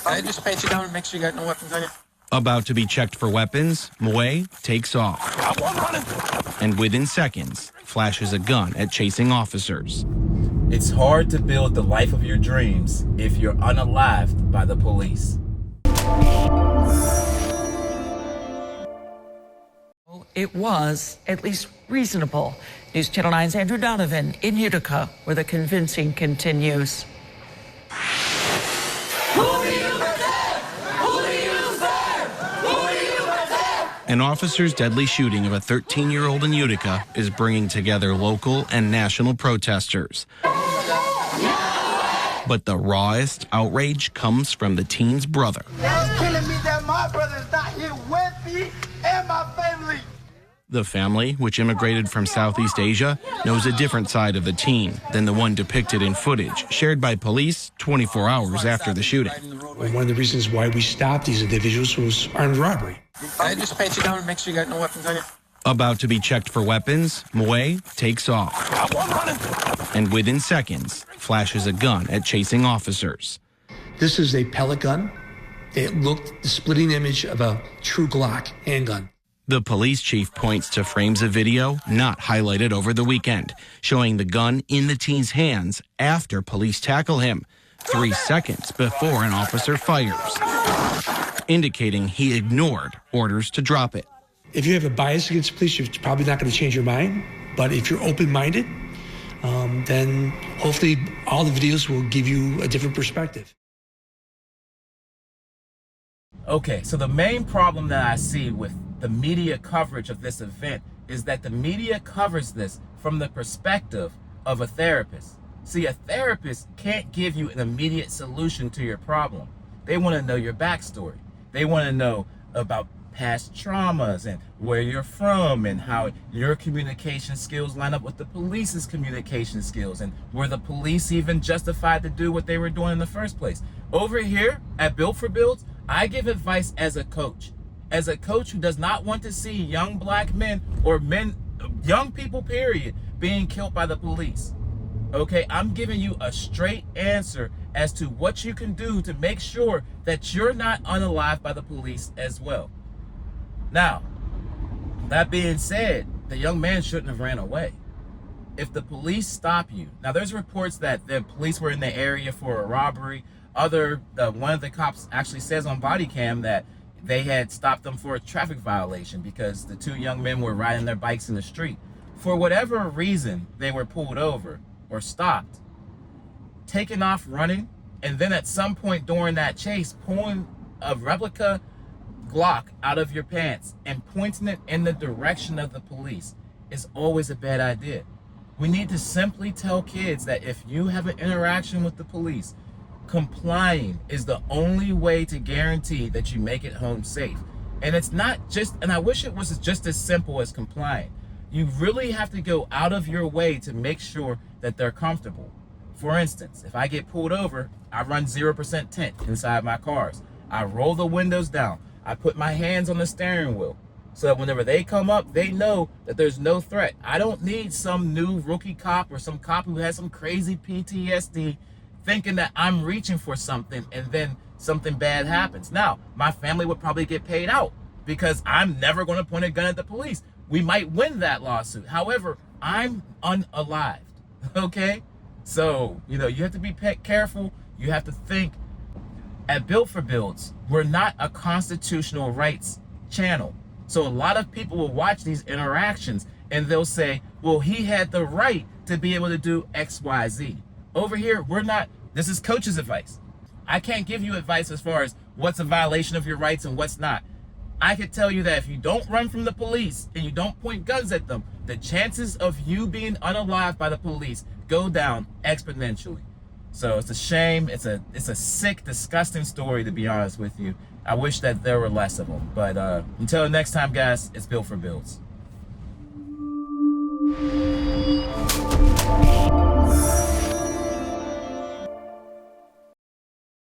I just pat you down and make sure you got no weapons on you. About to be checked for weapons, Moe takes off. And within seconds, flashes a gun at chasing officers. It's hard to build the life of your dreams if you're unalived by the police. It was at least reasonable. News Channel 9's Andrew Donovan in Utica, where the convincing continues. An officer's deadly shooting of a 13-year-old in Utica is bringing together local and national protesters. But the rawest outrage comes from the teen's brother. It's killing me that my brother is not here with me and my family. The family, which immigrated from Southeast Asia, knows a different side of the teen than the one depicted in footage shared by police 24 hours after the shooting. One of the reasons why we stopped these individuals was armed robbery. I just pat you down and make sure you got no weapons on you. About to be checked for weapons, Moe takes off. And within seconds, flashes a gun at chasing officers. This is a pellet gun. It looked the splitting image of a true Glock handgun. The police chief points to frames of video not highlighted over the weekend, showing the gun in the teen's hands after police tackle him, 3 seconds before an officer fires, indicating he ignored orders to drop it. If you have a bias against police, you're probably not going to change your mind. But if you're open-minded, then hopefully all the videos will give you a different perspective. Okay, so the main problem that I see with the media coverage of this event is that the media covers this from the perspective of a therapist. See, a therapist can't give you an immediate solution to your problem. They want to know your backstory. They want to know about past traumas and where you're from and how your communication skills line up with the police's communication skills and were the police even justified to do what they were doing in the first place. Over here at Built for Builds, I give advice as a coach. As a coach who does not want to see young black men or men, young people period, being killed by the police. Okay, I'm giving you a straight answer as to what you can do to make sure that you're not unalived by the police as well. Now, that being said, the young man shouldn't have ran away. If the police stop you, now there's reports that the police were in the area for a robbery. One of the cops actually says on body cam that they had stopped them for a traffic violation because the 2 young men were riding their bikes in the street. For whatever reason, they were pulled over or stopped, taken off running, and then at some point during that chase, pulling a replica Glock out of your pants and pointing it in the direction of the police is always a bad idea. We need to simply tell kids that if you have an interaction with the police, complying is the only way to guarantee that you make it home safe. And it's not just, and I wish it was just as simple as complying. You really have to go out of your way to make sure that they're comfortable. For instance, if I get pulled over, I run 0% tint inside my cars. I roll the windows down. I put my hands on the steering wheel so that whenever they come up, they know that there's no threat. I don't need some new rookie cop or some cop who has some crazy PTSD thinking that I'm reaching for something and then something bad happens. Now, my family would probably get paid out because I'm never going to point a gun at the police. We might win that lawsuit. However, I'm unalived, okay? So, you have to be careful. You have to think. At Built for Builds, we're not a constitutional rights channel. So a lot of people will watch these interactions and they'll say, well, he had the right to be able to do X, Y, Z. Over here, we're not, this is coach's advice. I can't give you advice as far as what's a violation of your rights and what's not. I could tell you that if you don't run from the police and you don't point guns at them, the chances of you being unalived by the police go down exponentially. So it's a shame. It's a sick, disgusting story, to be honest with you. I wish that there were less of them. But until next time, guys, it's Built for Builds.